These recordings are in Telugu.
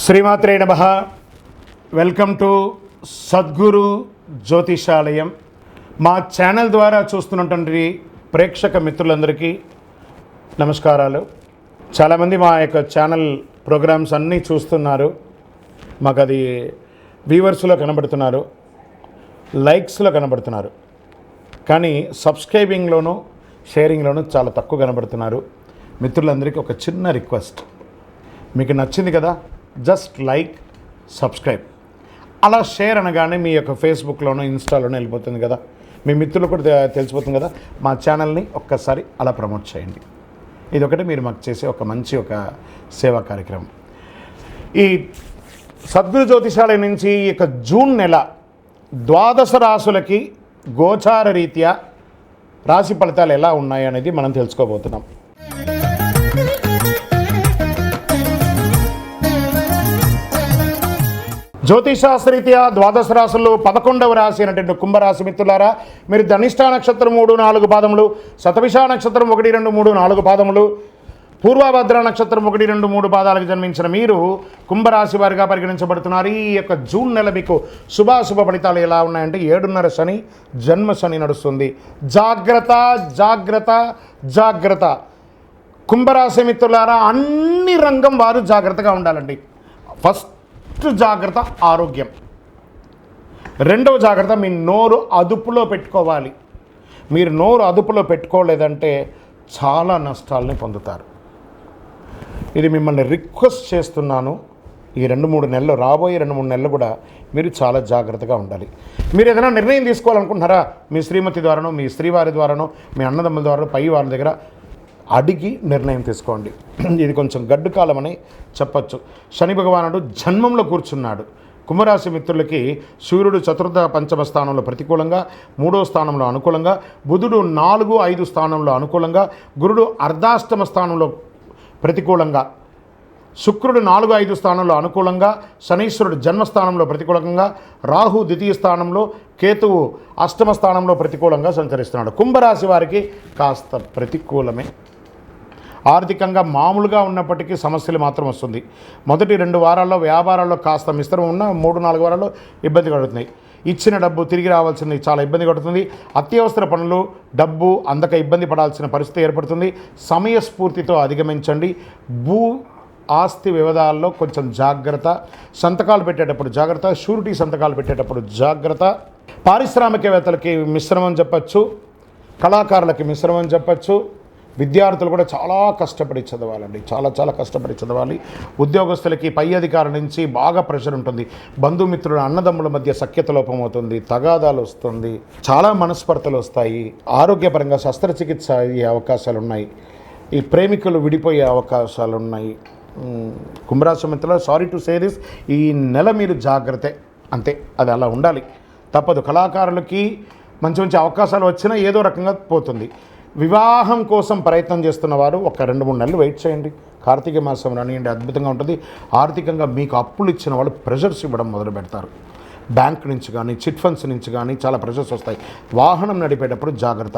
శ్రీమాత్రే నమః. Welcome to Sadguru Jyotishalayam. మా ఛానల్ ద్వారా చూస్తున్నటువంటి ప్రేక్షక మిత్రులందరికీ నమస్కారాలు. చాలామంది మా యొక్క ఛానల్ ప్రోగ్రామ్స్ అన్నీ చూస్తున్నారు. మాకు అది వ్యూవర్స్లో కనబడుతున్నారు, లైక్స్లో కనబడుతున్నారు, కానీ సబ్స్క్రైబింగ్లోనూ షేరింగ్లోనూ చాలా తక్కువ కనబడుతున్నారు. మిత్రులందరికీ ఒక చిన్న రిక్వెస్ట్, మీకు నచ్చింది కదా, జస్ట్ లైక్, సబ్స్క్రైబ్, అలా షేర్ అనగానే మీ యొక్క ఫేస్బుక్లోనూ ఇన్స్టాలోనూ వెళ్ళిపోతుంది కదా, మీ మిత్రులు కూడా తెలిసిపోతుంది కదా. మా ఛానల్ని ఒక్కసారి అలా ప్రమోట్ చేయండి. ఇది ఒకటి మీరు మాకు చేసే ఒక మంచి సేవా కార్యక్రమం. ఈ సద్గురు జ్యోతిషాలయం నుంచి ఈ యొక్క జూన్ నెల ద్వాదశ రాశులకి గోచార రీత్యా రాశి ఫలితాలు ఎలా ఉన్నాయి అనేది మనం తెలుసుకోబోతున్నాం. జ్యోతిషాస్త్రరీత్యా ద్వాదశ రాశుల్లో 11వ రాశి అయినటువంటి కుంభరాశి మిత్రులారా, మీరు ధనిష్ఠా నక్షత్రం 3-4 పాదములు, శతభిష నక్షత్రం 1-2-3-4 పాదములు, పూర్వభద్ర నక్షత్రం 1-2-3 పాదాలకు జన్మించిన మీరు కుంభరాశి వారిగా పరిగణించబడుతున్నారు. ఈ యొక్క జూన్ నెల మీకు శుభాశుభ ఫలితాలు ఎలా ఉన్నాయంటే 7.5 శని, జన్మ శని నడుస్తుంది. జాగ్రత్త జాగ్రత్త జాగ్రత్త. కుంభరాశి మిత్రులారా, అన్ని రంగం వారు జాగ్రత్తగా ఉండాలండి. ఫస్ట్ జాగ్రత్త ఆరోగ్యం, రెండవ జాగ్రత్త మీ నోరు అదుపులో పెట్టుకోవాలి. మీరు నోరు అదుపులో పెట్టుకోలేదంటే చాలా నష్టాలని పొందుతారు. ఇది మిమ్మల్ని రిక్వెస్ట్ చేస్తున్నాను. ఈ 2-3 నెలలు, రాబోయే 2-3 నెలలు కూడా మీరు చాలా జాగ్రత్తగా ఉండాలి. మీరు ఏదైనా నిర్ణయం తీసుకోవాలనుకుంటున్నారా, మీ శ్రీమతి ద్వారానో, మీ శ్రీవారి ద్వారానో, మీ అన్నదమ్ముల ద్వారానో, పై వాళ్ళ దగ్గర అడిగి నిర్ణయం తీసుకోండి. ఇది కొంచెం గడ్డు కాలం అని చెప్పచ్చు. శని భగవానుడు జన్మంలో కూర్చున్నాడు. కుంభరాశి మిత్రులకి సూర్యుడు చతుర్థ పంచమ స్థానంలో ప్రతికూలంగా, 3వ స్థానంలో అనుకూలంగా, బుధుడు 4-5 స్థానంలో అనుకూలంగా, గురుడు అర్ధాష్టమ స్థానంలో ప్రతికూలంగా, శుక్రుడు 4-5 స్థానంలో అనుకూలంగా, శనీశ్వరుడు జన్మస్థానంలో ప్రతికూలంగా, రాహు ద్వితీయ స్థానంలో, కేతువు అష్టమ స్థానంలో ప్రతికూలంగా సంచరిస్తున్నాడు. కుంభరాశి వారికి కాస్త ప్రతికూలమే. ఆర్థికంగా మామూలుగా ఉన్నప్పటికీ సమస్యలు మాత్రం వస్తుంది. మొదటి 2 వారాల్లో వ్యాపారాల్లో కాస్త మిశ్రమం ఉన్న 3-4 వారాల్లో ఇబ్బంది కలుగుతున్నాయి. ఇచ్చిన డబ్బు తిరిగి రావాల్సింది చాలా ఇబ్బంది కడుతుంది. అత్యవసర పనులు, డబ్బు అందక ఇబ్బంది పడాల్సిన పరిస్థితి ఏర్పడుతుంది. సమయస్ఫూర్తితో అధిగమించండి. భూ ఆస్తి వివాదాల్లో కొంచెం జాగ్రత్త. సంతకాలు పెట్టేటప్పుడు జాగ్రత్త. షూరిటీ సంతకాలు పెట్టేటప్పుడు జాగ్రత్త. పారిశ్రామికవేత్తలకి మిశ్రమం చెప్పచ్చు, కళాకారులకి మిశ్రమం చెప్పచ్చు. విద్యార్థులు కూడా చాలా కష్టపడి చదవాలండి, చాలా కష్టపడి చదవాలి. ఉద్యోగస్తులకి పై అధికారుల నుంచి బాగా ప్రెషర్ ఉంటుంది. బంధుమిత్రుల, అన్నదమ్ముల మధ్య సఖ్యత లోపం అవుతుంది, తగాదాలు వస్తుంది, చాలా మనస్పర్ధలు వస్తాయి. ఆరోగ్యపరంగా శస్త్రచికిత్స అయ్యే అవకాశాలు ఉన్నాయి. ఈ ప్రేమికులు విడిపోయే అవకాశాలు ఉన్నాయి. కుంభరాశి మిత్రులు, సారీ టు సే దిస్, ఈ నెల మీరు జాగ్రత్త, అంతే, అది అలా ఉండాలి, తప్పదు. కళాకారులకి మంచి మంచి అవకాశాలు వచ్చినా ఏదో రకంగా పోతుంది. వివాహం కోసం ప్రయత్నం చేస్తున్న వారు ఒక 2-3 నెలలు వెయిట్ చేయండి. కార్తీక మాసం రానియండి, అద్భుతంగా ఉంటుంది. ఆర్థికంగా మీకు అప్పులు ఇచ్చిన వాళ్ళు ప్రెషర్స్ ఇవ్వడం మొదలు పెడతారు. బ్యాంక్ నుంచి కానీ, చిట్ ఫండ్స్ నుంచి కానీ చాలా ప్రెషర్స్ వస్తాయి. వాహనం నడిపేటప్పుడు జాగ్రత్త.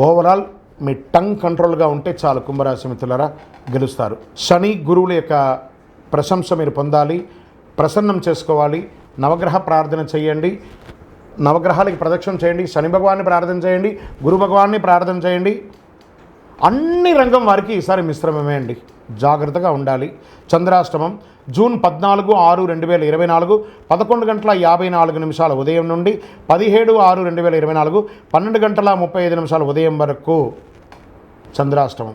ఓవరాల్ మీ టంగ్ కంట్రోల్గా ఉంటే చాలు. కుంభరాశి మిత్రులారా, గెలుస్తారు. శని గురువుల యొక్క ప్రశంస మీరు పొందాలి, ప్రసన్నం చేసుకోవాలి. నవగ్రహ ప్రార్థన చేయండి, నవగ్రహాలకి ప్రదక్షిణ చేయండి, శని భగవాన్ని ప్రార్థన చేయండి, గురు భగవాన్ని ప్రార్థన చేయండి. అన్ని రంగం వారికి ఈసారి మిశ్రమమే అండి, జాగ్రత్తగా ఉండాలి. చంద్రాష్టమం జూన్ 14/6/2024 11:54 ఉదయం నుండి 17/6/2024 12:35 ఉదయం వరకు చంద్రాష్టమం.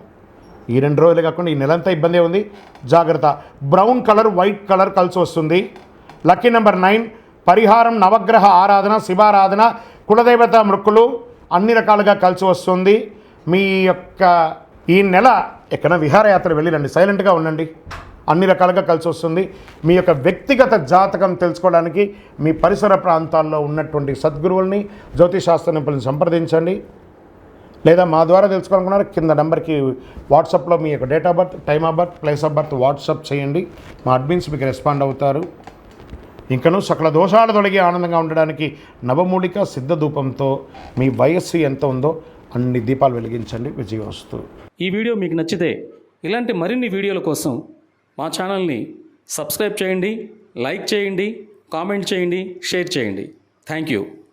ఈ 2 రోజులు కాకుండా ఈ నెలంతా ఇబ్బంది ఉంది, జాగ్రత్త. బ్రౌన్ కలర్, వైట్ కలర్ కలిసి వస్తుంది. Lucky number 9. పరిహారం నవగ్రహ ఆరాధన, శివారాధన, కులదేవత మృక్కులు అన్ని రకాలుగా కలిసి వస్తుంది. మీ యొక్క ఈ నెల ఎక్కడ విహారయాత్ర వెళ్ళిరండి, సైలెంట్గా ఉండండి, అన్ని రకాలుగా కలిసి వస్తుంది. మీ యొక్క వ్యక్తిగత జాతకం తెలుసుకోవడానికి మీ పరిసర ప్రాంతాల్లో ఉన్నటువంటి సద్గురువుల్ని, జ్యోతిషాస్త్ర నిపుణులను సంప్రదించండి. లేదా మా ద్వారా తెలుసుకోవాలనుకున్నారు, కింద నెంబర్కి వాట్సాప్లో మీ యొక్క date of birth, time of birth, place of birth WhatsApp చేయండి. మా అడ్మిన్స్ మీకు రెస్పాండ్ అవుతారు. ఇంకనూ సకల దోషాలు తొలగి ఆనందంగా ఉండడానికి నవమూలిక సిద్ధ ధూపంతో మీ వయస్సు ఎంత ఉందో అన్ని దీపాలు వెలిగించండి. విజయవస్తు. ఈ వీడియో మీకు నచ్చితే ఇలాంటి మరిన్ని వీడియోల కోసం మా ఛానల్ని సబ్స్క్రైబ్ చేయండి, లైక్ చేయండి, కామెంట్ చేయండి, షేర్ చేయండి. Thank you.